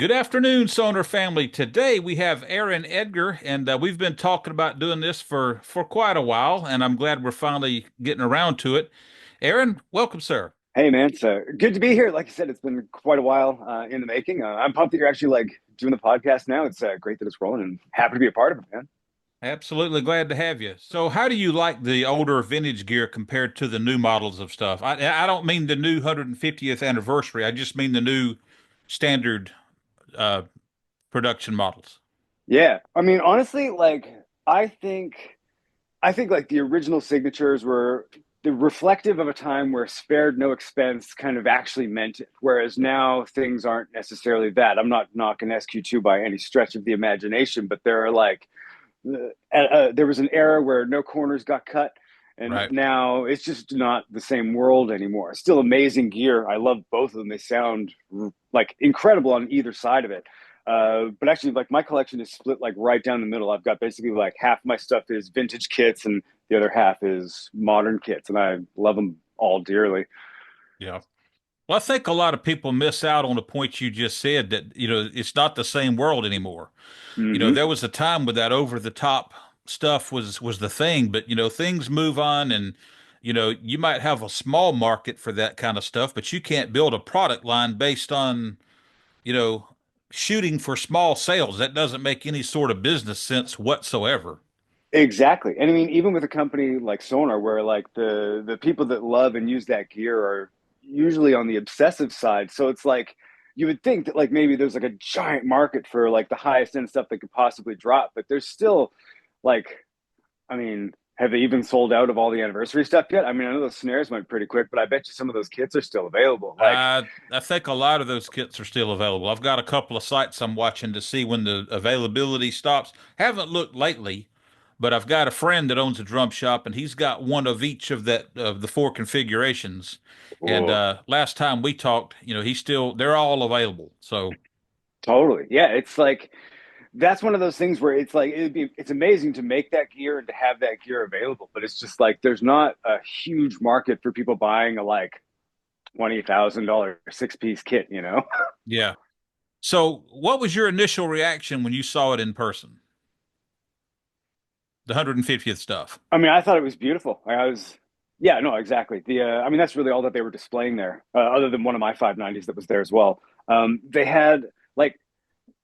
Good afternoon, Sonor family. Today we have Aaron Edgar, and we've been talking about doing this for quite a while, and I'm glad we're finally getting around to it. Aaron, welcome, sir. Hey man, it's good to be here. Like you said, it's been quite a while in the making. I'm pumped that you're actually like doing the podcast now. It's great that it's rolling and happy to be a part of it, man. Absolutely glad to have you. So, how do you like the older vintage gear compared to the new models of stuff? I don't mean the new 150th anniversary. I just mean the new standard uh, production models. Yeah, I mean, honestly, like I think I think like the original signatures were the reflective of a time where spared no expense kind of actually meant it. Whereas now things aren't necessarily that. I'm not knocking SQ2 by any stretch of the imagination, but there are like there was an era where no corners got cut, and Right. now it's just not the same world anymore. Still amazing gear. I love both of them. They sound like incredible on either side of it. But actually, like my collection is split like right down the middle. I've got basically like half my stuff is vintage kits, and the other half is modern kits, and I love them all dearly. Yeah. Well, I think a lot of people miss out on the point you just said that, it's not the same world anymore. Hmm. There was a time when that over the top stuff was the thing, but things move on and you might have a small market for that kind of stuff, but you can't build a product line based on, you know, shooting for small sales. That doesn't make any sort of business sense whatsoever. Exactly. And I mean, even with a company like Sonar, where like the people that love and use that gear are usually on the obsessive side. So it's like you would think that like maybe there's like a giant market for like the highest end stuff that could possibly drop, but there's still like, I mean, have they even sold out of all the anniversary stuff yet? I mean, I know those snares went pretty quick, but I bet you some of those kits are still available. Like, I think a lot of those kits are still available. I've got a couple of sites I'm watching to see when the availability stops. Haven't looked lately, but I've got a friend that owns a drum shop and he's got one of each of that of the four configurations. And oh, last time we talked, they're all available. So totally. Yeah, it's like that's one of those things where it's like it's amazing to make that gear and to have that gear available, but it's just like there's not a huge market for people buying a like $20,000 6 piece kit, you know? yeah. So what was your initial reaction when you saw it in person? The 150th stuff. I mean, I thought it was beautiful. I was, yeah, no, exactly. I mean, that's really all that they were displaying there, other than one of my 590s that was there as well. They had like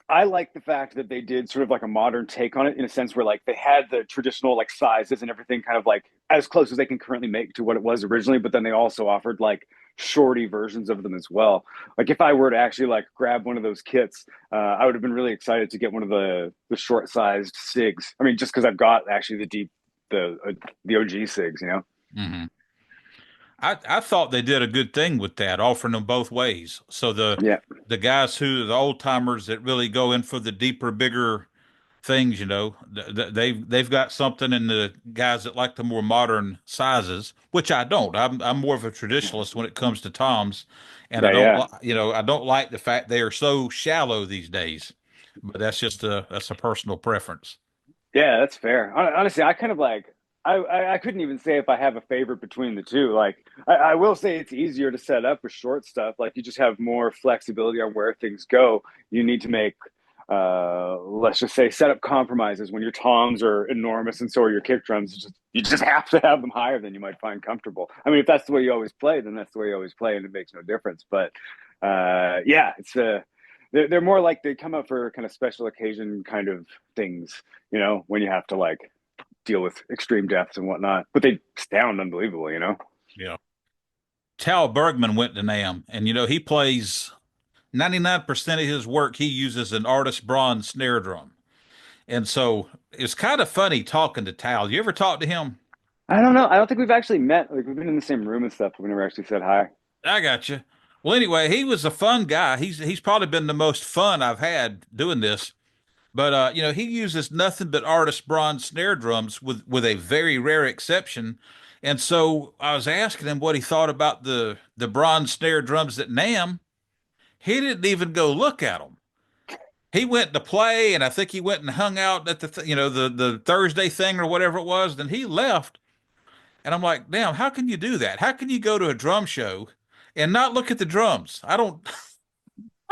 I like the fact that they did sort of like a modern take on it in a sense where like they had the traditional like sizes and everything kind of like as close as they can currently make to what it was originally, but then they also offered like shorty versions of them as well. Like if I were to actually like grab one of those kits, I would have been really excited to get one of the short sized SIGs. I mean, just because I've got actually the OG SIGs, you know. Hmm. I thought they did a good thing with that, offering them both ways. So Yeah, the guys the old timers that really go in for the deeper, bigger things, they've got something, and the guys that like the more modern sizes, which I don't. I'm more of a traditionalist when it comes to toms, and I yeah, don't yeah. I don't like the fact they are so shallow these days. But that's a personal preference. Yeah, that's fair. Honestly, I kind of like I couldn't even say if I have a favorite between the two. Like I will say it's easier to set up with short stuff. Like you just have more flexibility on where things go. You need to make let's just say set up compromises when your toms are enormous and so are your kick drums. You just have to have them higher than you might find comfortable. I mean, if that's the way you always play, then that's the way you always play and it makes no difference. But yeah, it's they're more like they come up for kind of special occasion kind of things, you know, when you have to like deal with extreme depths and whatnot. But they sound unbelievable, you know? Yeah. Tal Bergman went to NAMM, and he plays 99% of his work. He uses an artist bronze snare drum. And so it's kind of funny talking to Tal. You ever talk to him? I don't know. I don't think we've actually met. Like we've been in the same room and stuff, but we never actually said hi. I got you. Well, anyway, he was a fun guy. He's probably been the most fun I've had doing this. But he uses nothing but artist bronze snare drums with a very rare exception. And so I was asking him what he thought about the bronze snare drums at NAMM. He didn't even go look at them. He went to play, and I think he went and hung out at the Thursday thing or whatever it was. Then he left, and I'm like, damn, how can you do that? How can you go to a drum show and not look at the drums? I don't.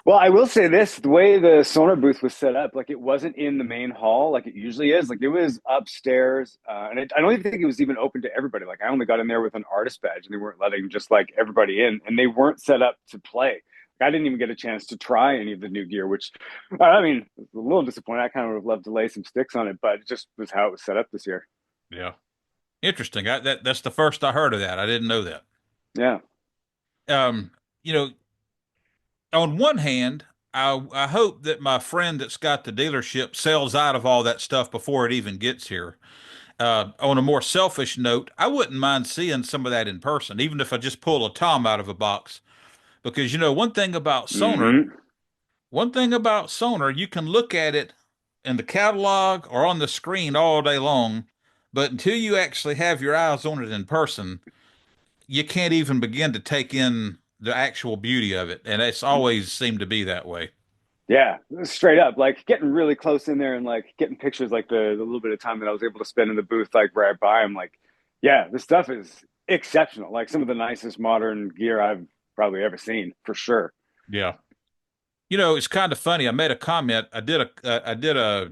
Well, I will say this, the way the Sonor booth was set up, like it wasn't in the main hall like it usually is. Like it was upstairs. I don't even think it was even open to everybody. Like I only got in there with an artist badge and they weren't letting just like everybody in and they weren't set up to play. Like, I didn't even get a chance to try any of the new gear, which I mean, a little disappointed. I kind of would have loved to lay some sticks on it, but it just was how it was set up this year. Yeah. Interesting. That's the first I heard of that. I didn't know that. Yeah. Um, you know, on one hand, I hope that my friend that's got the dealership sells out of all that stuff before it even gets here. On a more selfish note, I wouldn't mind seeing some of that in person, even if I just pull a tom out of a box. Because Hmm. one thing about Sonar, you can look at it in the catalog or on the screen all day long, but until you actually have your eyes on it in person, you can't even begin to take in the actual beauty of it. And it's always seemed to be that way. Yeah, straight up, like getting really close in there and like getting pictures, like the little bit of time that I was able to spend in the booth, like right by. I'm like, yeah, this stuff is exceptional. Like some of the nicest modern gear I've probably ever seen, for sure. Yeah. It's kind of funny. I made a comment. I did a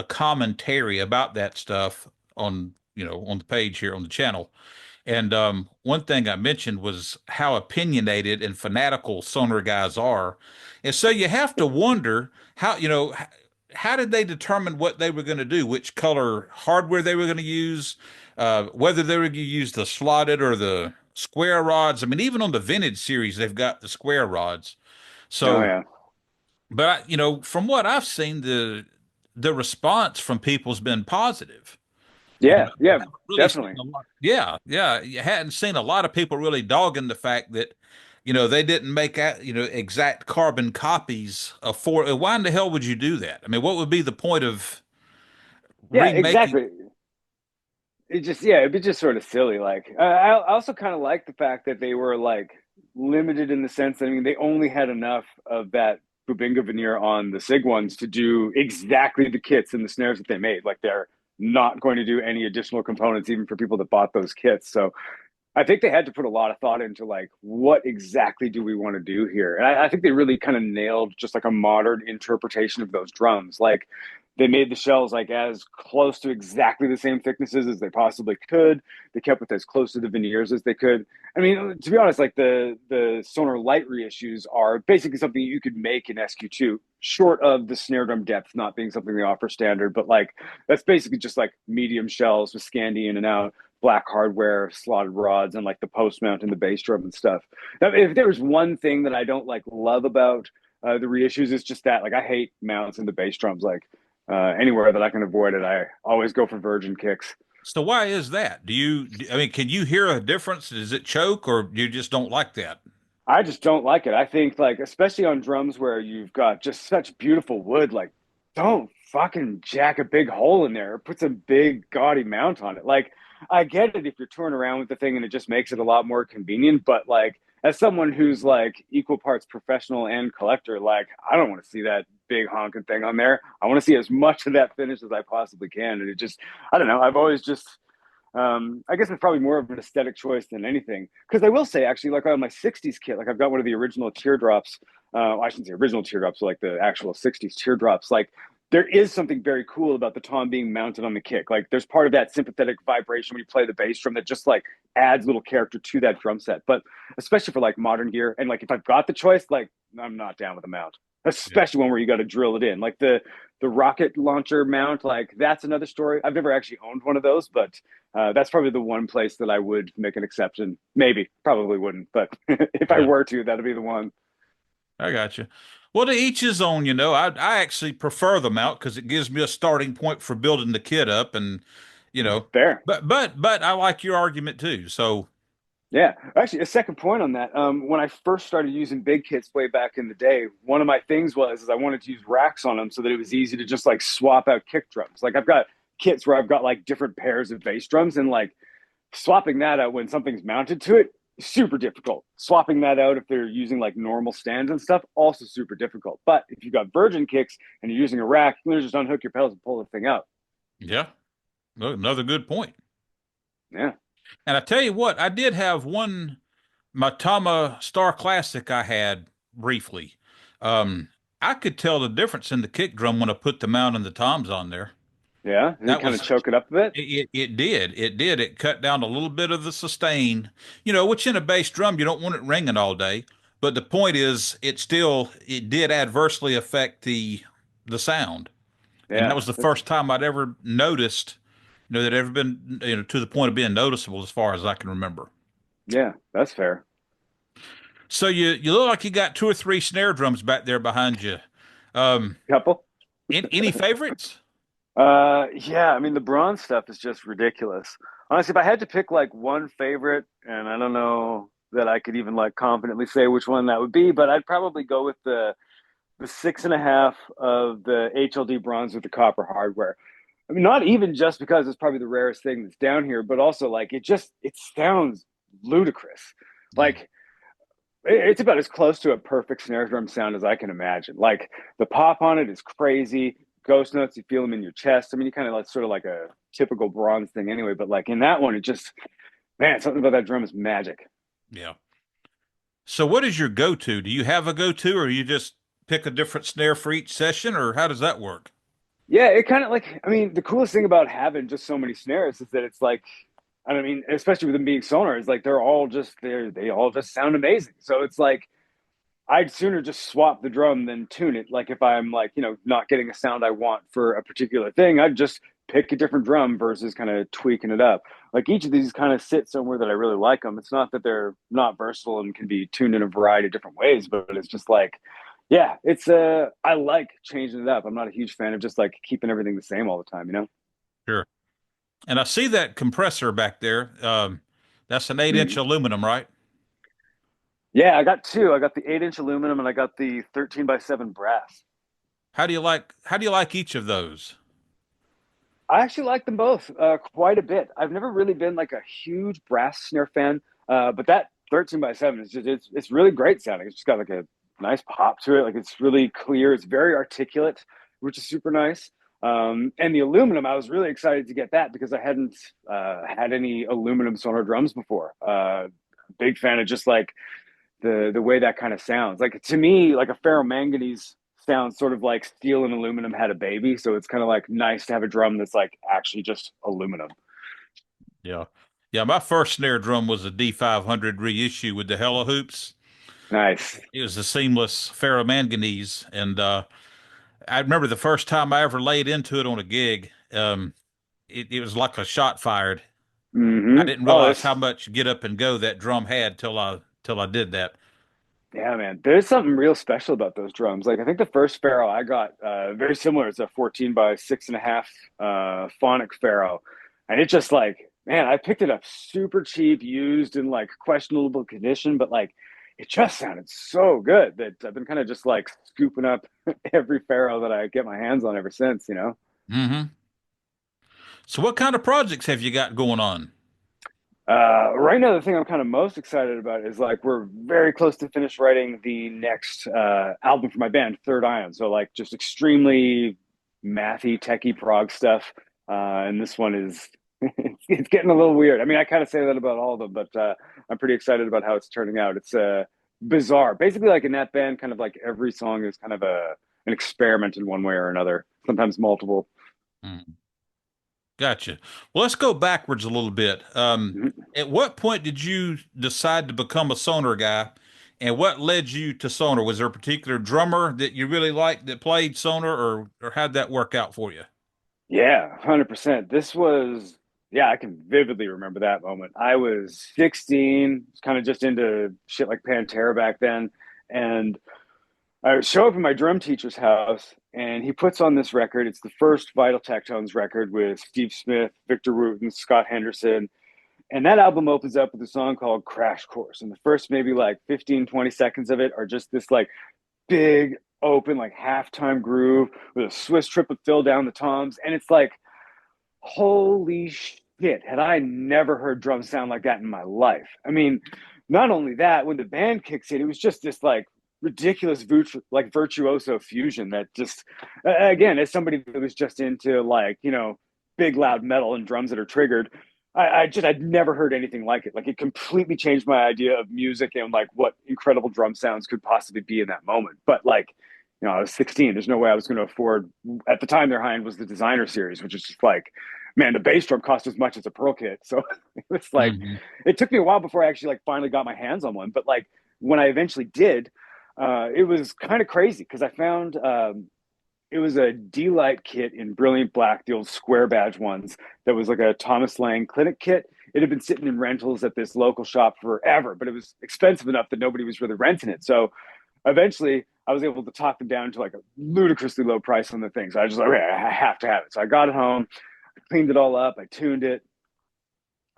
commentary about that stuff on the page here on the channel. And one thing I mentioned was how opinionated and fanatical Sonar guys are. And so you have to wonder how did they determine what they were going to do, which color hardware they were going to use, whether they were going to use the slotted or the square rods. I mean, even on the vintage series, they've got the square rods. Oh So, yeah, but from what I've seen, the response from people's been positive. yeah, I yeah, haven't really seen definitely. a lot. Yeah, yeah. You hadn't seen a lot of people really dogging the fact that, they didn't make exact carbon copies of four. Why in the hell would you do that? I mean, what would be the point of Yeah, remaking? exactly. It just, yeah, it'd be just sort of silly. Like I also kind of like the fact that they were like limited in the sense that I mean they only had enough of that Bubinga veneer on the Sig ones to do exactly the kits and the snares that they made. Like they're not going to do any additional components even for people that bought those kits. So I think they had to put a lot of thought into like what exactly do we want to do here, and I think they really kind of nailed just like a modern interpretation of those drums. Like they made the shells like as close to exactly the same thicknesses as they possibly could. They kept it as close to the veneers as they could. I mean, to be honest, like the Sonor light reissues are basically something you could make in SQ2, short of the snare drum depth not being something they offer standard. But like that's basically just like medium shells with Scandi in and out, black hardware, slotted rods, and like the post mount and the bass drum and stuff. Now, if there was one thing that I don't like love about the reissues, it's just that like I hate mounts and the bass drums. Like anywhere that I can avoid it, I always go for virgin kicks. So why is that? I mean, can you hear a difference? Does it choke or you just don't like that? I just don't like it. I think like especially on drums where you've got just such beautiful wood, like don't fucking jack a big hole in there or put some big gaudy mount on it. Like I get it if you're touring around with the thing and it just makes it a lot more convenient, but like as someone who's like equal parts professional and collector, like I don't want to see that big honking thing on there. I want to see as much of that finish as I possibly can. And it just I don't know. I've always just I guess it's probably more of an aesthetic choice than anything. Because I will say, actually, like on my '60s kit, like I've got one of the original teardrops. I shouldn't say original teardrops, but like the actual '60s teardrops. Like there is something very cool about the tom being mounted on the kick. Like there's part of that sympathetic vibration when you play the bass drum that just like adds little character to that drum set. But especially for like modern gear, and like if I've got the choice, like I'm not down with the mount, Yeah. especially one where you got to drill it in. Like the rocket launcher mount, like that's another story. I've never actually owned one of those, but that's probably the one place that I would make an exception. Maybe, probably wouldn't, but if I Yeah. were to, that'd be the one. I got you. Well, to each his own, I actually prefer the mount because it gives me a starting point for building the kit up and, you know, Fair. but I like your argument too. So, Yeah. Actually, a second point on that. When I first started using big kits way back in the day, one of my things was is I wanted to use racks on them so that it was easy to just like swap out kick drums. Like I've got kits where I've got like different pairs of bass drums and like swapping that out when something's mounted to it, super difficult. Swapping that out if they're using like normal stands and stuff, also super difficult. But if you've got virgin kicks and you're using a rack, you can just unhook your pedals and pull the thing out. yeah, another good point. Yeah. And I tell you what, I did have one Matama Star Classic I had briefly. Um, I could tell the difference in the kick drum when I put the mount and the toms on there. Yeah, did it That kind of was choke it up a bit? it did. It did. It cut down a little bit of the sustain, which in a bass drum you don't want it ringing all day. But the point is it did adversely affect the sound. And that Yeah, was the that's first time I'd ever noticed, that ever been, to the point of being noticeable as far as I can remember. yeah, that's fair. So you look like you got two or three snare drums back there behind you. Um, Couple. any favorites? Yeah, I mean the bronze stuff is just ridiculous. Honestly, if I had to pick like one favorite, and I don't know that I could even like confidently say which one that would be, but I'd probably go with the 6.5 of the HLD bronze with the copper hardware. I mean, not even just because it's probably the rarest thing that's down here, but also like it sounds ludicrous. Yeah. Like it's about as close to a perfect snare drum sound as I can imagine. Like the pop on it is crazy. Ghost notes, you feel them in your chest. I mean, you kind of like sort of like a typical bronze thing anyway, but like in that one, it just, man, something about that drum is magic. Yeah. So what is your go-to? Do you have a go-to or you just pick a different snare for each session or how does that work? Yeah, it kind of like, I mean, the coolest thing about having just so many snares is that it's like, I mean, especially with them being Sonar, is like they all just sound amazing. So it's like, I'd sooner just swap the drum than tune it. Like if I'm like, not getting a sound I want for a particular thing, I'd just pick a different drum versus kind of tweaking it up. Like each of these kind of sit somewhere that I really like them. It's not that they're not versatile and can be tuned in a variety of different ways, but it's just like, yeah, I like changing it up. I'm not a huge fan of just like keeping everything the same all the time. Sure. And I see that compressor back there. That's an 8-inch Mm. aluminum, right? Yeah, I got two. I got the 8-inch aluminum and I got the 13x7 brass. How do you like each of those? I actually like them both quite a bit. I've never really been like a huge brass snare fan, but that 13x7 is just it's really great sounding. It's just got like a nice pop to it. Like it's really clear. It's very articulate, which is super nice. And the aluminum, I was really excited to get that because I hadn't had any aluminum Sonor drums before. Big fan of just like the way that kind of sounds. Like to me, like a ferromanganese sounds sort of like steel and aluminum had a baby. So it's kind of like nice to have a drum that's like actually just aluminum. Yeah. Yeah, my first snare drum was a D500 reissue with the hella hoops. Nice. It was a seamless ferromanganese, and I remember the first time I ever laid into it on a gig. It was like a shot fired. I didn't Oh, realize this how much get up and go that drum had till I did that. yeah, man. There's something real special about those drums. Like I think the first Pharaoh I got, very similar. It's a 14x6.5 phonic Pharaoh, and it just like, man, I picked it up super cheap, used in like questionable condition, but like it just sounded so good that I've been kind of just like scooping up every Pharaoh that I get my hands on ever since. Hmm. So what kind of projects have you got going on? Right now, the thing I'm kind of most excited about is like we're very close to finish writing the next album for my band, Third Ion. So like just extremely mathy, techie prog stuff. And this one is it's getting a little weird. I mean, I kind of say that about all of them, but I'm pretty excited about how it's turning out. It's bizarre. Basically, like in that band, kind of like every song is kind of an experiment in one way or another. Sometimes multiple. Mm, gotcha. Well, let's go backwards a little bit. At what point did you decide to become a Sonar guy, and what led you to Sonar? Was there a particular drummer that you really liked that played Sonar, or how'd that work out for you? Yeah, 100%. Yeah, I can vividly remember that moment. I was 16, kind of just into shit like Pantera back then. And I show up in my drum teacher's house, and he puts on this record. It's the first Vital Tectones record with Steve Smith, Victor Wooten, Scott Henderson. And that album opens up with a song called Crash Course. And the first maybe like 15, 20 seconds of it are just this like big, open, like halftime groove with a Swiss triple fill down the toms. And it's like, holy shit, had I never heard drums sound like that in my life. I mean, not only that, when the band kicks in, it was just this like ridiculous like virtuoso fusion that just again, as somebody that was just into like, big loud metal and drums that are triggered, I'd never heard anything like it. Like it completely changed my idea of music and like what incredible drum sounds could possibly be in that moment. But like, I was 16. There's no way I was going to afford. At the time, their high end was the designer series, which is just like, man, the bass drum cost as much as a pearl kit. So it was like, Hmm. it took me a while before I actually like finally got my hands on one. But like when I eventually did, it was kind of crazy because I found it was a D-Light kit in brilliant black, the old square badge ones. That was like a Thomas Lang clinic kit. It had been sitting in rentals at this local shop forever, but it was expensive enough that nobody was really renting it. So eventually, I was able to talk them down to like a ludicrously low price on the thing. So I was just like, okay, I have to have it. So I got it home, I cleaned it all up, I tuned it,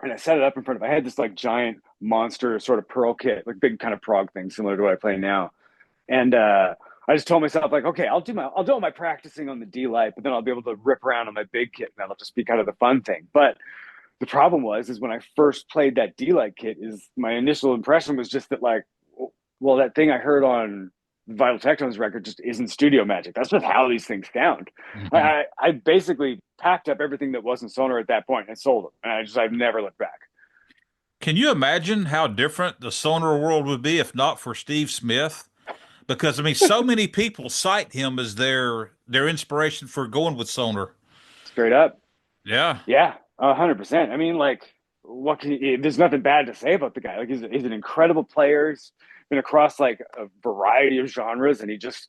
and I set it up in front of. I had this like giant monster sort of pearl kit, like big kind of prog thing, similar to what I play now. And I just told myself like, okay, I'll do all my practicing on the D Light, but then I'll be able to rip around on my big kit, and that'll just be kind of the fun thing. But the problem is when I first played that D Light kit, is my initial impression was just that like, well, that thing I heard on Vital Techno's record just isn't studio magic. That's just how these things sound. Hmm. I basically packed up everything that wasn't Sonor at that point and sold them, and I've never looked back. Can you imagine how different the Sonor world would be if not for Steve Smith? Because I mean, so many people cite him as their inspiration for going with Sonor. Straight up. Yeah. Yeah, 100%. I mean, like, there's nothing bad to say about the guy. Like, he's an incredible player. He's been across like a variety of genres, and it just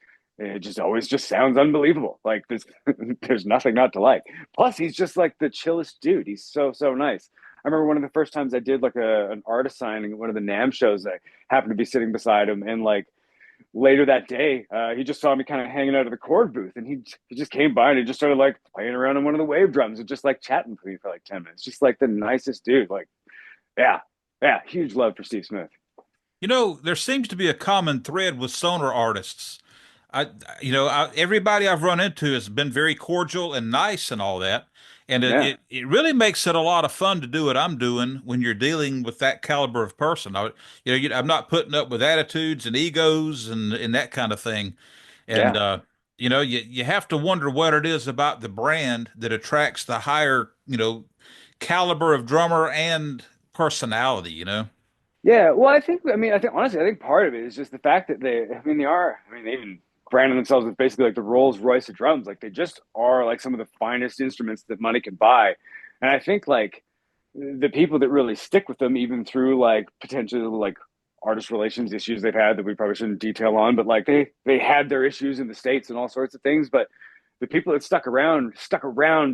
always just sounds unbelievable. Like, there's nothing not to like. Plus, he's just like the chillest dude. He's so nice. I remember one of the first times I did like an artist signing at one of the NAMM shows. I happened to be sitting beside him, and like later that day, he just saw me kind of hanging out of the chord booth, and he just came by and he just started like playing around on one of the wave drums and just like chatting with me for like 10 minutes. Just like the nicest dude. Like, yeah, yeah, huge love for Steve Smith. You know, there seems to be a common thread with Sonor artists. Everybody I've run into has been very cordial and nice and all that. And Yeah, it really makes it a lot of fun to do what I'm doing when you're dealing with that caliber of person. I'm not putting up with attitudes and egos and that kind of thing. And yeah. you have to wonder what it is about the brand that attracts the higher, caliber of drummer and personality, you know? Yeah, well, I think honestly, I think part of it is just the fact that they even branded themselves as basically like the Rolls Royce of drums. Like they just are like some of the finest instruments that money can buy. And I think like the people that really stick with them, even through like potential like artist relations issues they've had that we probably shouldn't detail on, but like they had their issues in the States and all sorts of things. But the people that stuck around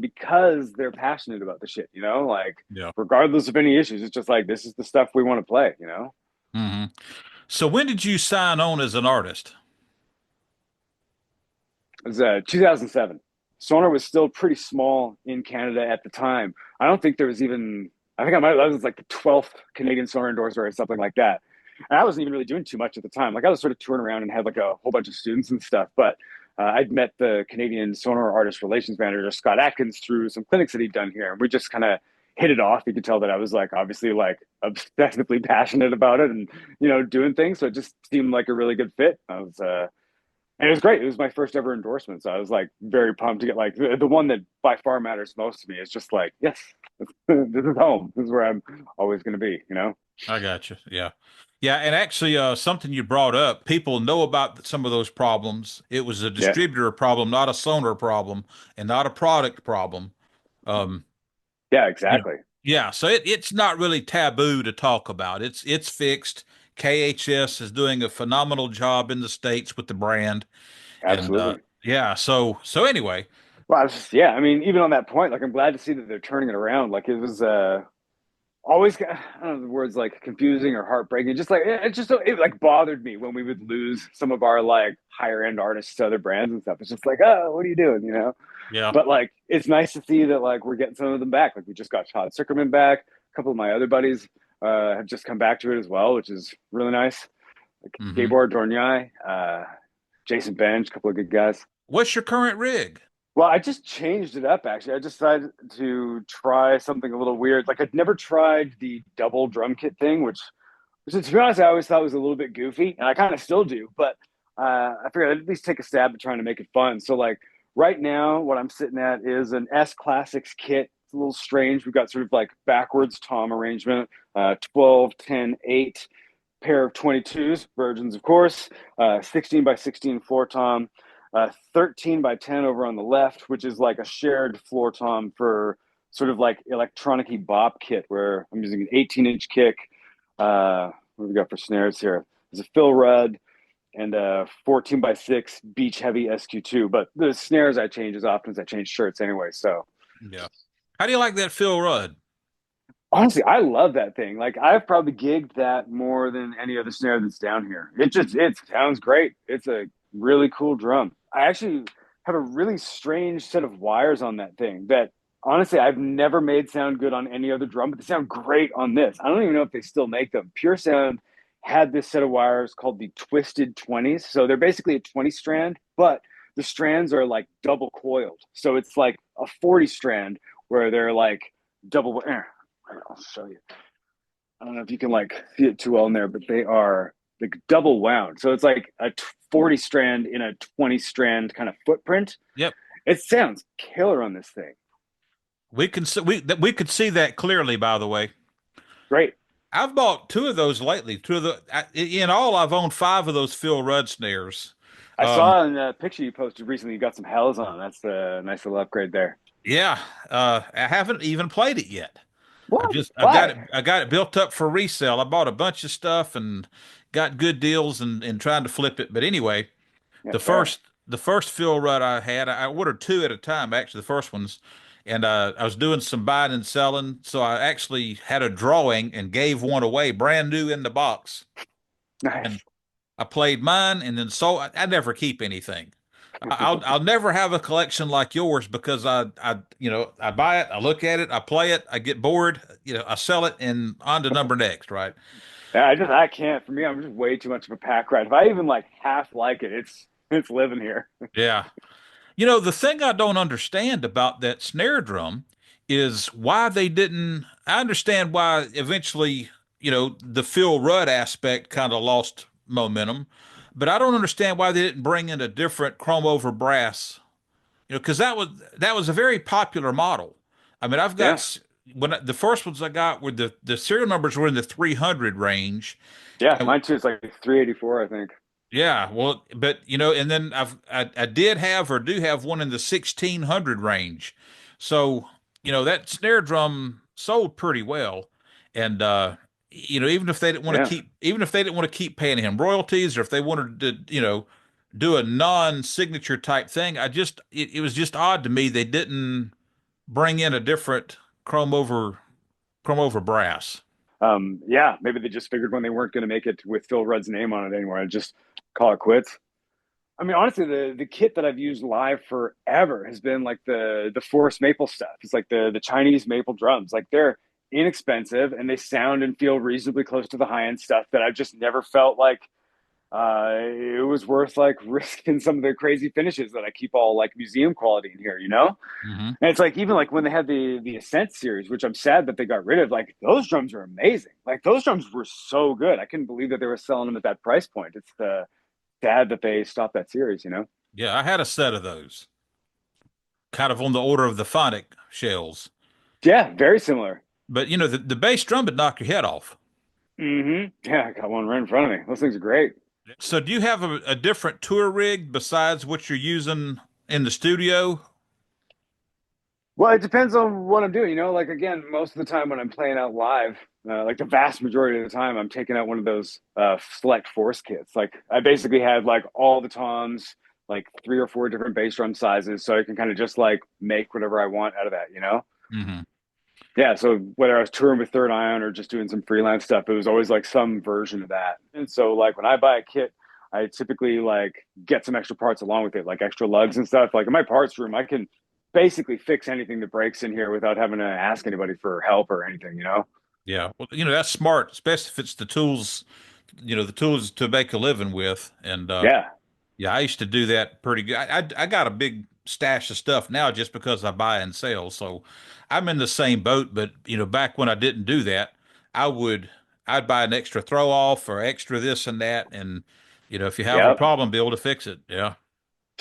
because they're passionate about the shit, like Yeah. regardless of any issues, it's just like this is the stuff we want to play. Hmm. So when did you sign on as an artist? It was 2007. Sonor was still pretty small in Canada at the time. I don't think there was even. I was like the 12th Canadian Sonor endorser or something like that. And I wasn't even really doing too much at the time. Like I was sort of touring around and had like a whole bunch of students and stuff. But I'd met the Canadian Sonor artist relations manager Scott Atkins through some clinics that he'd done here, and we just kind of hit it off. You could tell that I was like obviously like obsessively passionate about it, and doing things. So it just seemed like a really good fit. And it was great. It was my first ever endorsement. So I was like very pumped to get like the one that by far matters most to me is just like, yes, this is home. This is where I'm always going to be. I got you. Yeah. Yeah. And actually, something you brought up, people know about some of those problems. It was a Yeah. distributor problem, not a Sonar problem and not a product problem. Um, Yeah, you know, exactly. yeah. So it's not really taboo to talk about. It's fixed. KHS is doing a phenomenal job in the States with the brand. And Absolutely. yeah, so anyway, Well, yeah, I mean, even on that point, like I'm glad to see that they're turning it around. Like it was always, I don't know the words like confusing or heartbreaking. Just like it like bothered me when we would lose some of our like higher end artists to other brands and stuff. It's just like, oh, what are you doing? yeah. But like it's nice to see that like we're getting some of them back. Like we just got Todd Zuckerman back. A couple of my other buddies have just come back to it as well, which is really nice. Like Hmm. Gabor Dornier, Jason Bench, a couple of good guys. What's your current rig? Well, I just changed it up actually. I decided to try something a little weird. Like I'd never tried the double drum kit thing, which to be honest, I always thought was a little bit goofy, and I kind of still do. But I figured I'd at least take a stab at trying to make it fun. So like right now, what I'm sitting at is an S Classics kit It's a little strange. We've got sort of like backwards tom arrangement, 12, 10, 8, pair of 22s, virgins, of course, 16 by 16 floor tom, 13 by 10 over on the left, which is like a shared floor tom for sort of like electronic-y bop kit where I'm using an 18-inch kick. What do we got for snares here? There's a Phil Rudd and a 14 by 6 beach heavy SQ2, but the snares I change as often as I change shirts anyway. So Yeah. How do you like that Phil Rudd? honestly, I love that thing. Like I've probably gigged that more than any other snare that's down here. It sounds great. It's a really cool drum. I actually have a really strange set of wires on that thing that honestly I've never made sound good on any other drum, but they sound great on this. I don't even know if they still make them. Pure Sound had this set of wires called the Twisted 20s. So they're basically a 20 strand, but the strands are like double coiled. So it's like a 40 strand where they're like double. I'll show you. I don't know if you can like see it too well in there, but they are like double wound. So it's like a 40 strand in a 20 strand kind of footprint. Yep. It sounds killer on this thing. We could see that clearly, by the way. Great. I've bought two of those lately. In all, I've owned five of those Phil Rudd snares. I Um, saw in the picture you posted recently, you got some hells on. That's a nice little upgrade there. yeah, I haven't even played it yet. What? I Why? got it built up for resale. I bought a bunch of stuff and got good deals and trying to flip it. But anyway, Yeah, the fair. first the first fill rut I had, I ordered two at a time, actually, the first ones. And I was doing some buying and selling, so I actually had a drawing and gave one away, brand new in the box. And Nice. I played mine and then sold. I never keep anything. I'll never have a collection like yours because I buy it, I look at it, I play it, I get bored, I sell it and on to number next, right? Yeah, I can't. For me, I'm just way too much of a pack rat. If I even like half like it, it's living here. Yeah. The thing I don't understand about that snare drum is why they didn't. I understand why eventually, the Phil Rudd aspect kind of lost momentum, but I don't understand why they didn't bring in a different chrome over brass. Because that was a very popular model. I mean, I've got Yeah. the first ones I got were the serial numbers were in the 300 range, Yeah, and mine too is like 384, I think. yeah, well, but and then I did have or do have one in the 1600 range. So, that snare drum sold pretty well. And Yeah. even if they didn't want to keep paying him royalties or if they wanted to, do a non-signature type thing, it was just odd to me they didn't bring in a different chrome over brass. Yeah, maybe they just figured when they weren't going to make it with Phil Rudd's name on it anymore, I'd just call it quits. I mean, honestly, the kit that I've used live forever has been like the forest maple stuff. It's like the Chinese maple drums. Like they're inexpensive and they sound and feel reasonably close to the high end stuff that I've just never felt like it was worth like risking some of the crazy finishes that I keep all like museum quality in here, you know? Hmm. And it's like even like when they had the Ascent series, which I'm sad that they got rid of, like those drums are amazing. Like those drums were so good. I couldn't believe that they were selling them at that price point. It's sad that they stopped that series, you know? Yeah, I had a set of those, kind of on the order of the phonic shells. Yeah, very similar. But the bass drum would knock your head off. Yeah, I got one right in front of me. Those things are great. So do you have a different tour rig besides what you're using in the studio? Well, it depends on what I'm doing. You know, like again, most of the time when I'm playing out live, like the vast majority of the time, I'm taking out one of those select force kits. Like I basically had like all the toms, like 3 or 4 different bass drum sizes, so I can kind of just like make whatever I want out of that. You know? Hmm. Yeah. So whether I was touring with Third Ion or just doing some freelance stuff, it was always like some version of that. And so like when I buy a kit, I typically like get some extra parts along with it, like extra lugs and stuff. Like in my parts room, I can basically fix anything that breaks in here without having to ask anybody for help or anything, you know? Yeah. Well, that's smart, especially if it's the tools to make a living with. And Yeah. yeah, I used to do that pretty good. I got a big stash of stuff now just because I buy and sell. So I'm in the same boat, but back when I didn't do that, I would I'd buy an extra throw off or extra this and that. And if you have a Yep. problem, be able to fix it. Yeah.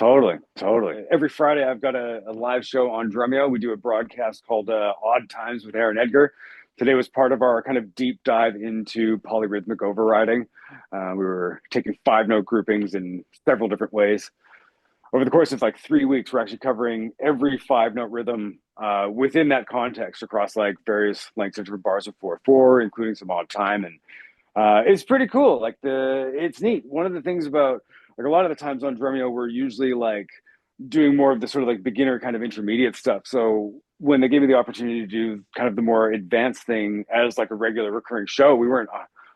Totally, totally. Every Friday, I've got a live show on Drumeo. We do a broadcast called Odd Times with Aaron Edgar. Today was part of our kind of deep dive into polyrhythmic overriding. We were taking five note groupings in several different ways. Over the course of like 3 weeks, we're actually covering every five note rhythm within that context across like various lengths of different bars of 4/4, including some odd time. And it's pretty cool. It's neat. One of the things about like a lot of the times on Drumeo, we're usually like doing more of the sort of like beginner kind of intermediate stuff. So when they gave me the opportunity to do kind of the more advanced thing as like a regular recurring show, we weren't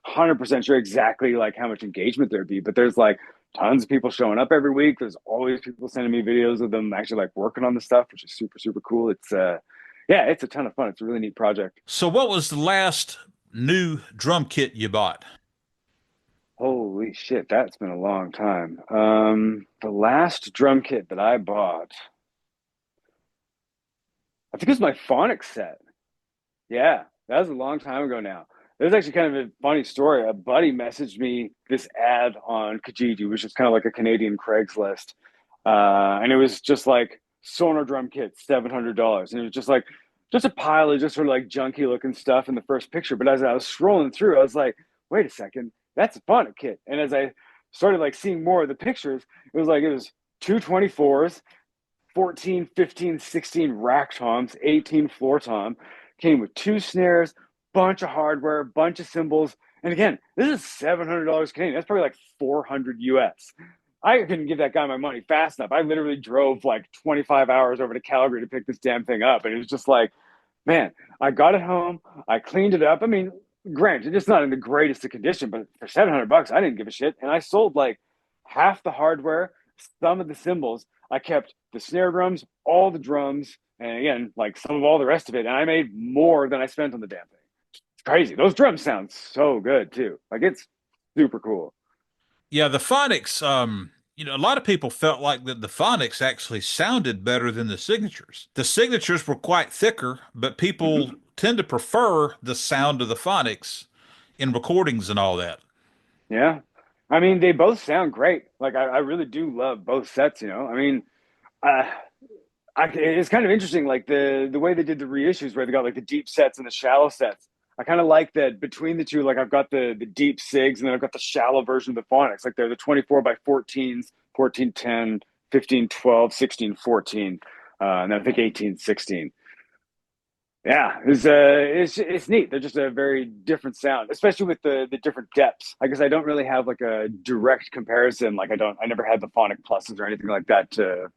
100% sure exactly like how much engagement there'd be, but there's like tons of people showing up every week. There's always people sending me videos of them actually like working on the stuff, which is super, super cool. Yeah, it's a ton of fun. It's a really neat project. So what was the last new drum kit you bought? Holy shit, that's been a long time. The last drum kit that I bought, I think it was my Phonics set. Yeah, that was a long time ago now. It was actually kind of a funny story. A buddy messaged me this ad on Kijiji, which is kind of like a Canadian Craigslist. And it was just like Sonor drum kit, $700. And it was just a pile of just sort of like junky looking stuff in the first picture. But as I was scrolling through, I was like, wait a second, that's a Phonic kit. And as I started like seeing more of the pictures, it was two 24s, 14, 15, 16 rack toms, 18 floor tom, came with two snares, bunch of hardware, bunch of cymbals. And again, this is $700 Canadian. That's probably like 400 US. I couldn't give that guy my money fast enough. I literally drove like 25 hours over to Calgary to pick this damn thing up. And it was just like, man, I got it home. I cleaned it up. I mean, granted, it's not in the greatest of condition, but for $700, I didn't give a shit. And I sold like half the hardware, some of the cymbals. I kept the snare drums, all the drums, and again, like some of all the rest of it. And I made more than I spent on the damn thing. It's crazy. Those drums sound so good too. Like it's super cool. Yeah, the Phonics, a lot of people felt like that the Phonics actually sounded better than the signatures. The signatures were quite thicker, but people Mm-hmm. tend to prefer the sound of the Phonics in recordings and all that. Yeah. I mean, they both sound great. Like I really do love both sets, you know. I mean, uh, it's kind of interesting, like the way they did the reissues, where they got like the deep sets and the shallow sets. I kind of like that between the two. Like I've got the deep sigs, and then I've got the shallow version of the phonics. Like they're the 24 by 14s, 14 10, 15 12, 16 14, and then I think 18 16. Yeah, it's neat. They're just a very different sound, especially with the different depths. I guess I don't really have like a direct comparison. Like I never had the phonic pluses or anything like that to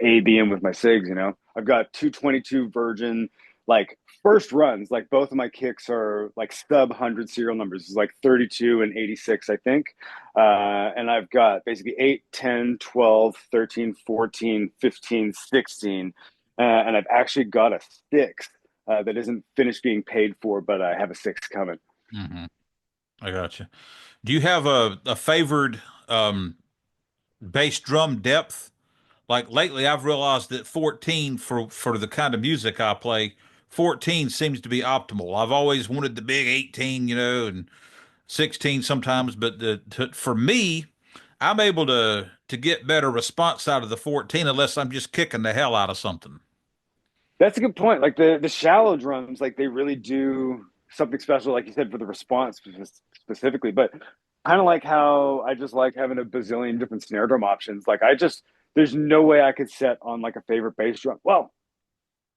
A, B, M with my SIGs, you know. I've got 222 Virgin, like first runs, like both of my kicks are like sub 100 serial numbers. It's like 32 and 86, I think. And I've got basically 8, 10, 12, 13, 14, 15, 16. And I've actually got a six that isn't finished being paid for, but I have a six coming. Hmm. I got you. Do you have a favored bass drum depth? Like lately, I've realized that 14 for the kind of music I play, 14 seems to be optimal. I've always wanted the big 18, and 16 sometimes, but for me, I'm able to get better response out of the 14 unless I'm just kicking the hell out of something. That's a good point. Like the shallow drums, like they really do something special, like you said, for the response specifically. But kind of like how I just like having a bazillion different snare drum options. There's no way I could set on like a favorite bass drum. Well,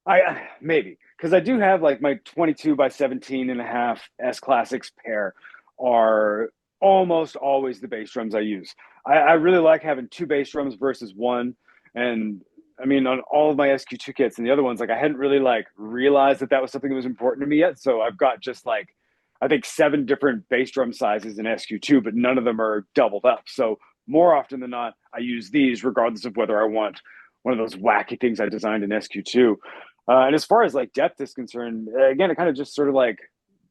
I maybe because I do have like my 22 by 17 and a half S Classics pair are almost always the bass drums I use. I really like having two bass drums versus one. And I mean, on all of my SQ2 kits and the other ones, like I hadn't really like realized that that was something that was important to me yet. So I've got just like, I think seven different bass drum sizes in SQ2, but none of them are doubled up. So more often than not, I use these regardless of whether I want one of those wacky things I designed in SQ2. And as far as like depth is concerned, again, it kind of just sort of like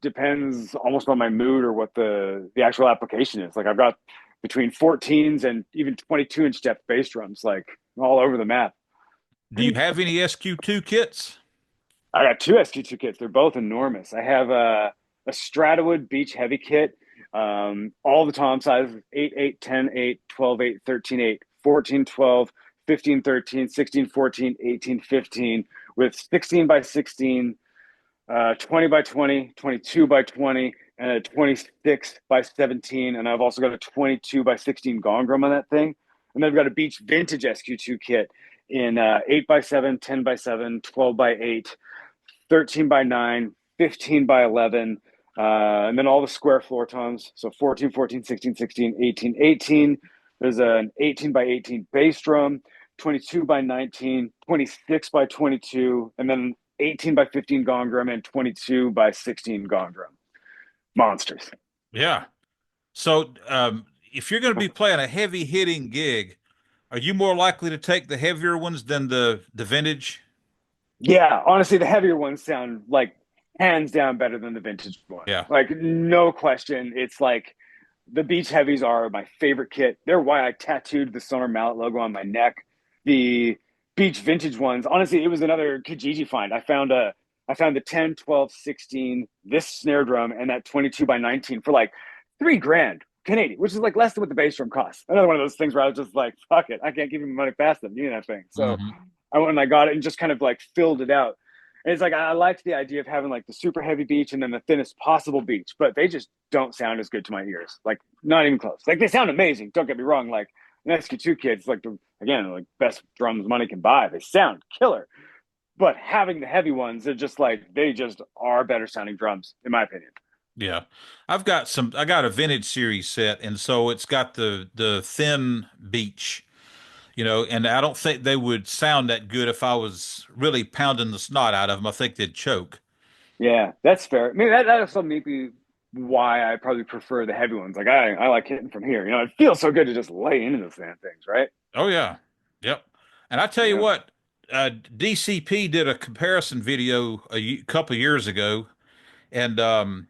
depends almost on my mood or what the actual application is. Like I've got between 14s and even 22-inch depth bass drums, like all over the map. Do you have any SQ2 kits? I got two SQ2 kits. They're both enormous. I have a Stratawood Beach Heavy kit, all the tom sizes 8, 8, 10, 8, 12, 8, 13, 8, 14, 12, 15, 13, 16, 14, 18, 15, with 16 by 16, 20 by 20, 22 by 20, and a 26 by 17. And I've also got a 22 by 16 gong drum on that thing. And then I've got a Beach Vintage SQ2 kit in 8 by 7, 10 by 7, 12 by 8, 13 by 9, 15 by 11, and then all the square floor toms. So 14, 14, 16, 16, 18, 18. There's an 18 by 18 bass drum, 22 by 19, 26 by 22, and then 18 by 15 gong drum and 22 by 16 gong drum. Monsters. Yeah. So, if you're going to be playing a heavy hitting gig, are you more likely to take the heavier ones than the vintage? Yeah, honestly, the heavier ones sound like hands down better than the vintage ones. Yeah. Like, no question. It's like the Beach Heavies are my favorite kit. They're why I tattooed the Sonor mallet logo on my neck. The Beach Vintage ones, honestly, it was another Kijiji find. I found the 10, 12, 16, this snare drum, and that 22 by 19 for like 3 grand Canadian, which is like less than what the bass drum costs. Another one of those things where I was just like, fuck it, I can't give you money fast enough. You know that thing. So Hmm. I went and I got it and just kind of like filled it out. And it's like I liked the idea of having like the super heavy beach and then the thinnest possible beach, but they just don't sound as good to my ears. Like not even close. Like they sound amazing. Don't get me wrong. Like an SQ2 kid's like again like best drums money can buy. They sound killer. But having the heavy ones, they're just like they just are better sounding drums, in my opinion. Yeah. I got a vintage series set, and so it's got the thin beach, and I don't think they would sound that good if I was really pounding the snot out of them. I think they'd choke. Yeah, that's fair. I mean, that also maybe why I probably prefer the heavy ones. Like I like hitting from here. It feels so good to just lay into those damn things, right? Oh yeah. Yep. And I tell you Yeah. what, DCP did a comparison video couple years ago, and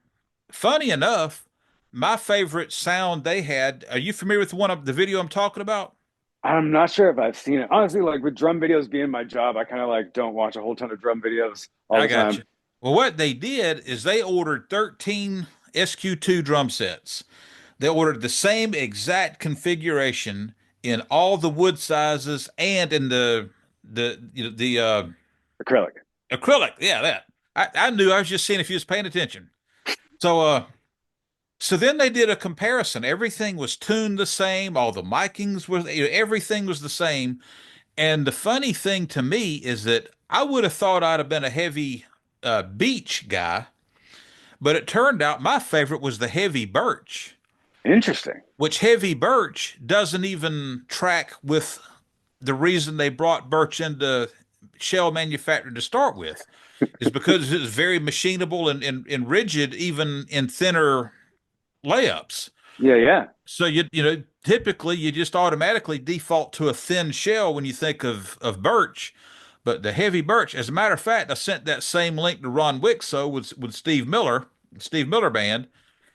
funny enough, my favorite sound they had. Are you familiar with the one of the video I'm talking about? I'm not sure if I've seen it. Honestly, like with drum videos being my job, I kind of like don't watch a whole ton of drum videos all I the got time. you. Well, what they did is they ordered 13 SQ2 drum sets. They ordered the same exact configuration in all the wood sizes and in the Acrylic. acrylic. Yeah, that. I knew. I was just seeing if you was paying attention. So so then they did a comparison. Everything was tuned the same. All the micings were, everything was the same. And the funny thing to me is that I would have thought I'd have been a heavy beech guy, but it turned out my favorite was the heavy birch, Interesting. which heavy birch doesn't even track with the reason they brought birch into shell manufacturing to start with, is because it's very machinable and rigid, even in thinner layups. Yeah, yeah. So typically you just automatically default to a thin shell when you think of birch, but the heavy birch. As a matter of fact, I sent that same link to Ron Wixo with Steve Miller Band,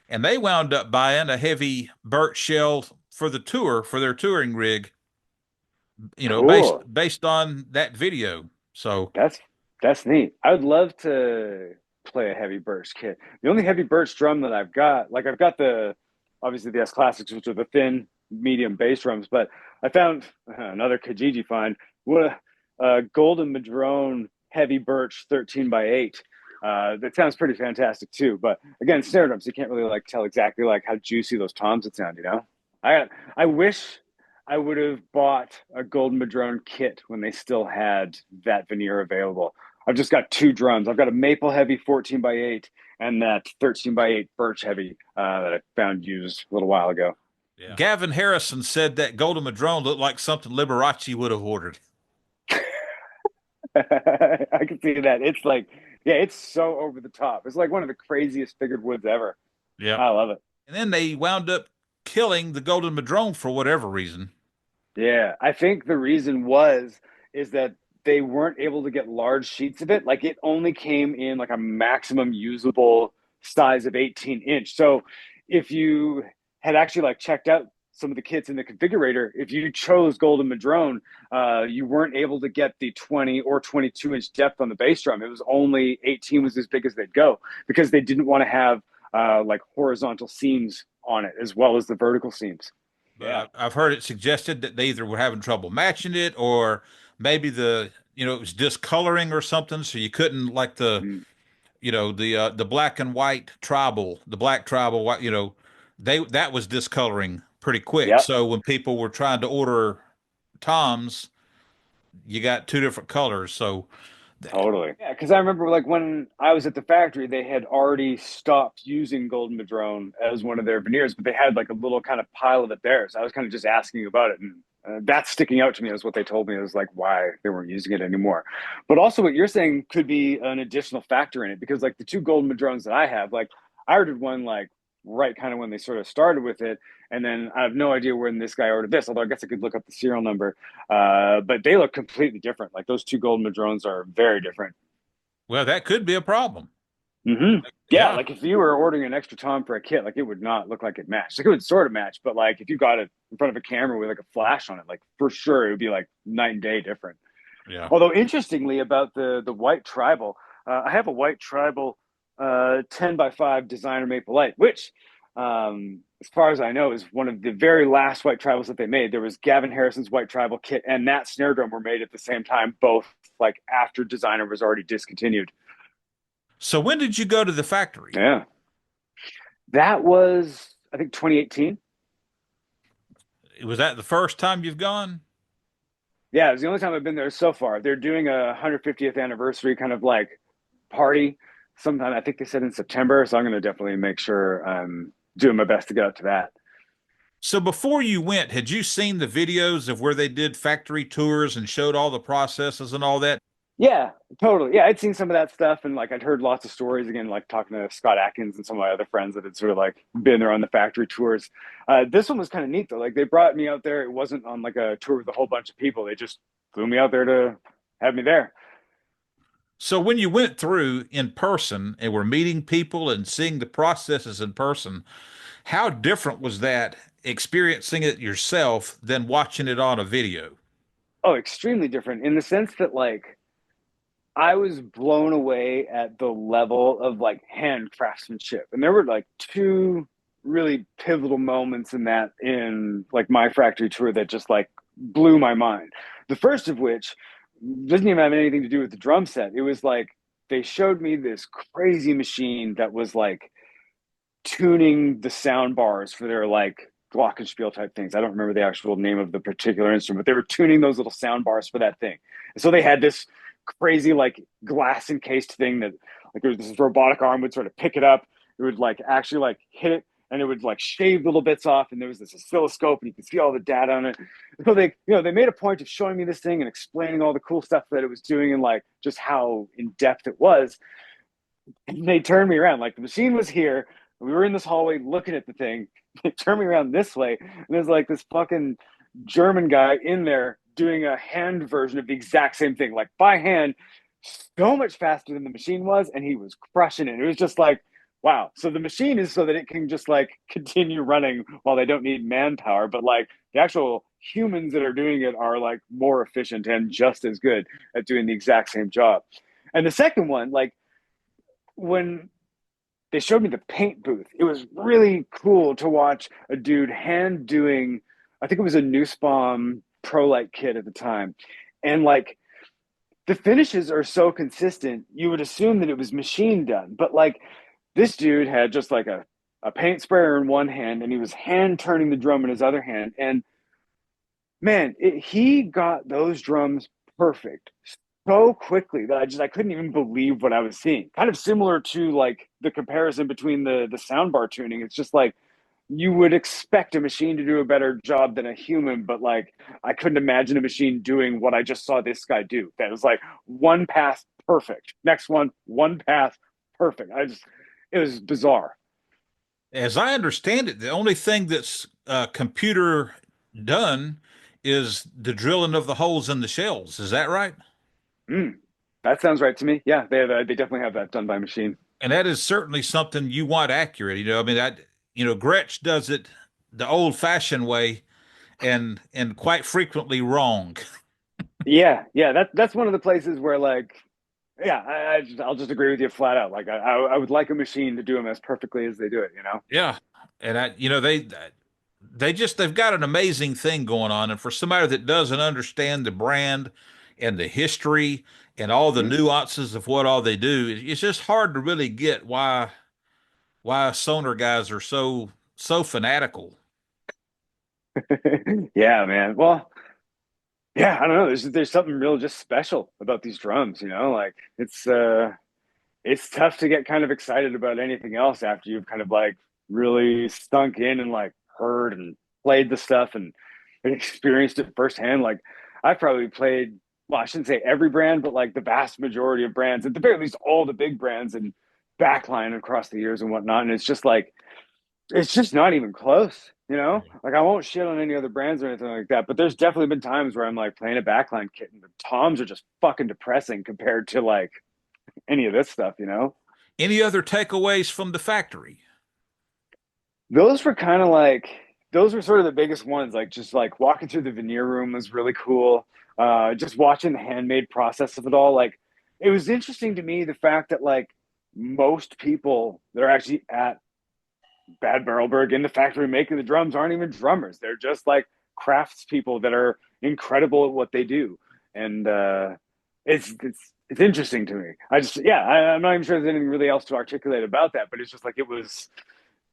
and they wound up buying a heavy birch shell for the tour for their touring rig. Cool. Based on that video. So That's that's neat. I would love to play a heavy birch kit. The only heavy birch drum that I've got, like I've got the obviously the S Classics, which are the thin, medium bass drums, but I found another Kijiji find. What a golden madrone heavy birch 13 by 8. That sounds pretty fantastic too. But again, snare drums, you can't really like tell exactly like how juicy those toms would sound. I wish I would have bought a Golden Madrone kit when they still had that veneer available. I've just got 2 drums. I've got a maple heavy 14 by 8 and that 13 by 8 birch heavy that I found used a little while ago. yeah. Gavin Harrison said that Golden Madrone looked like something Liberace would have ordered. I can see that. It's like, yeah, it's so over the top. It's like one of the craziest figured woods ever. Yeah. I love it. And then they wound up killing the Golden Madrone for whatever reason. Yeah, I think the reason was is that they weren't able to get large sheets of it. Like it only came in like a maximum usable size of 18 inch. So if you had actually like checked out some of the kits in the configurator, if you chose Golden Madrone, you weren't able to get the 20 or 22-inch depth on the bass drum. It was only 18 was as big as they'd go because they didn't want to have like horizontal seams on it as well as the vertical seams. but Yeah. I've heard it suggested that they either were having trouble matching it, or maybe it was discoloring or something, so you couldn't like Mm. the black and white tribal, the black tribal white, that was discoloring pretty quick. Yep. So when people were trying to order toms, you got two different colors. So Totally. Yeah, because I remember like when I was at the factory, they had already stopped using Golden Madrone as one of their veneers, but they had like a little kind of pile of it there. So I was kind of just asking about it, and that's sticking out to me as what they told me is like why they weren't using it anymore. But also, what you're saying could be an additional factor in it because like the two Golden Madrones that I have, like I ordered one like right kind of when they sort of started with it, and then I have no idea when this guy ordered this. Although I guess I could look up the serial number, but they look completely different. Like those two Golden Madrones are very different. well, that could be a problem. Hmm. Yeah, Yeah, like if you were ordering an extra tom for a kit, like it would not look like it matched. Like it would sort of match, but like if you got it in front of a camera with like a flash on it, like for sure it would be like night and day different. yeah. Although interestingly about the white tribal, I have a white tribal 10 by 5 designer maple light, which as far as I know is one of the very last white tribals that they made. There was Gavin Harrison's white tribal kit and that snare drum were made at the same time, both like after designer was already discontinued. So when did you go to the factory? Yeah. That was, I think, 2018. Was that the first time you've gone? Yeah, it was the only time I've been there so far. They're doing a 150th anniversary kind of like party sometime. I think they said in September. So I'm going to definitely make sure I'm doing my best to get up to that. So before you went, had you seen the videos of where they did factory tours and showed all the processes and all that? Yeah, totally. Yeah, I'd seen some of that stuff and like I'd heard lots of stories again, like talking to Scott Atkins and some of my other friends that had sort of like been there on the factory tours. This one was kind of neat though. Like they brought me out there. It wasn't on like a tour with a whole bunch of people. They just flew me out there to have me there. So when you went through in person and were meeting people and seeing the processes in person, how different was that experiencing it yourself than watching it on a video? Oh, extremely different in the sense that like I was blown away at the level of like hand craftsmanship. And there were like two really pivotal moments in that in like my factory tour that just like blew my mind. The first of which doesn't even have anything to do with the drum set. It was like they showed me this crazy machine that was like tuning the sound bars for their like glockenspiel type things. I don't remember the actual name of the particular instrument, but they were tuning those little sound bars for that thing. And so they had this crazy like glass encased thing that like there was this robotic arm would sort of pick it up. It would like actually like hit it and it would like shave little bits off and there was this oscilloscope and you could see all the data on it. So they they made a point of showing me this thing and explaining all the cool stuff that it was doing and like just how in depth it was. And they turned me around. Like the machine was here. We were in this hallway looking at the thing. They turned me around this way, and there's like this fucking German guy in there doing a hand version of the exact same thing, like by hand, so much faster than the machine was, and he was crushing it. It was just like, wow. So the machine is so that it can just like continue running while they don't need manpower, but like the actual humans that are doing it are like more efficient and just as good at doing the exact same job. And the second one, like when they showed me the paint booth, it was really cool to watch a dude hand doing, I think it was a Nussbaum Pro Light kit at the time. And like the finishes are so consistent, you would assume that it was machine done. But like this dude had just like a paint sprayer in one hand and he was hand turning the drum in his other hand. And man, he got those drums perfect so quickly that I couldn't even believe what I was seeing. Kind of similar to like the comparison between the soundbar tuning. It's just like you would expect a machine to do a better job than a human, but like I couldn't imagine a machine doing what I just saw this guy do. That was like one pass perfect. Next one pass perfect. It was bizarre. As I understand it, the only thing that's computer done is the drilling of the holes in the shells. Is that right? Mm, that sounds right to me. Yeah, they definitely have that done by machine. And that is certainly something you want accurate. I mean, Gretsch does it the old-fashioned way and quite frequently wrong. Yeah, yeah, that's one of the places where like, yeah, I'll just agree with you flat out. Like, I would like a machine to do them as perfectly as they do it. Yeah. And they've got an amazing thing going on. And for somebody that doesn't understand the brand and the history and all the Mhm. nuances of what all they do, it's just hard to really get why Sonor guys are so fanatical. Yeah, man. Well, yeah, I don't know. There's something real just special about these drums, you know? Like it's tough to get kind of excited about anything else after you've kind of like really stunk in and like heard and played the stuff and experienced it firsthand. Like I've probably played, well, I shouldn't say every brand, but like the vast majority of brands, at the very least all the big brands and backline across the years and whatnot. And it's just like it's just not even close, you know? Like I won't shit on any other brands or anything like that, but there's definitely been times where I'm like playing a backline kit and the toms are just fucking depressing compared to like any of this stuff, you know? Any other takeaways from the factory? Those were kind of like those were sort of the biggest ones. Like just like walking through the veneer room was really cool. Just watching the handmade process of it all. Like it was interesting to me the fact that like most people that are actually at Bad Barrelberg in the factory making the drums aren't even drummers. They're just like craftspeople that are incredible at what they do. And it's interesting to me. I just yeah, I'm not even sure there's anything really else to articulate about that, but it's just like it was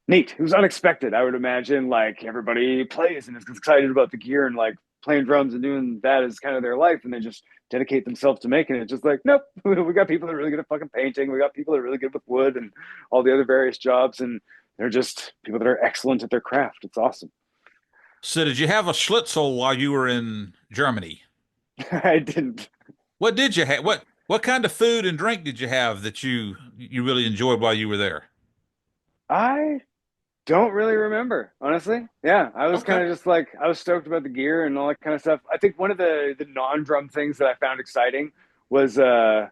neat. It was unexpected. I would imagine like everybody plays and is excited about the gear and like playing drums and doing that is kind of their life, and they just dedicate themselves to making it. Just like nope, we got people that are really good at fucking painting. We got people that are really good with wood and all the other various jobs, and they're just people that are excellent at their craft. It's awesome. So did you have a schlitzel while you were in Germany? I didn't. What did you have? What kind of food and drink did you have that you really enjoyed while you were there? I don't really remember, honestly. Yeah, I was kind Okay. of just like I was stoked about the gear and all that kind of stuff. I think one of the non-drum things that I found exciting was exciting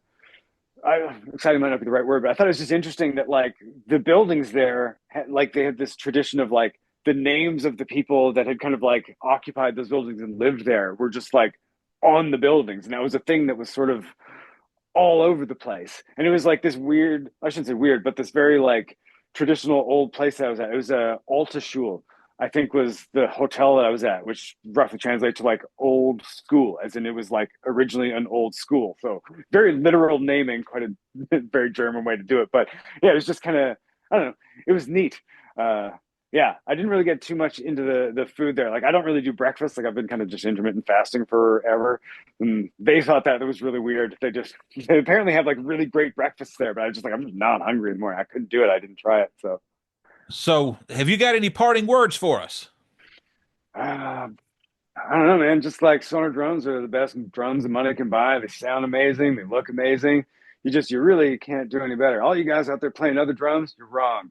might not be the right word, but I thought it was just interesting that like the buildings there had, like they had this tradition of like the names of the people that had kind of like occupied those buildings and lived there were just like on the buildings, and that was a thing that was sort of all over the place. And it was like this weird, I shouldn't say weird, but this very like traditional old place that I was at. It was Alta Schule, I think was the hotel that I was at, which roughly translates to like old school, as in it was like originally an old school. So very literal naming, quite a very German way to do it. But yeah, it was just kind of, I don't know, it was neat. Uh, yeah, I didn't really get too much into the food there. Like I don't really do breakfast. Like I've been kind of just intermittent fasting forever. And they thought that was really weird. They apparently have like really great breakfasts there, but I was just like I'm just not hungry anymore. I couldn't do it. I didn't try it. So So have you got any parting words for us? uh, I don't know, man. Just like Sonor drums are the best drums the money can buy. They sound amazing. They look amazing. You really can't do any better. All you guys out there playing other drums, you're wrong.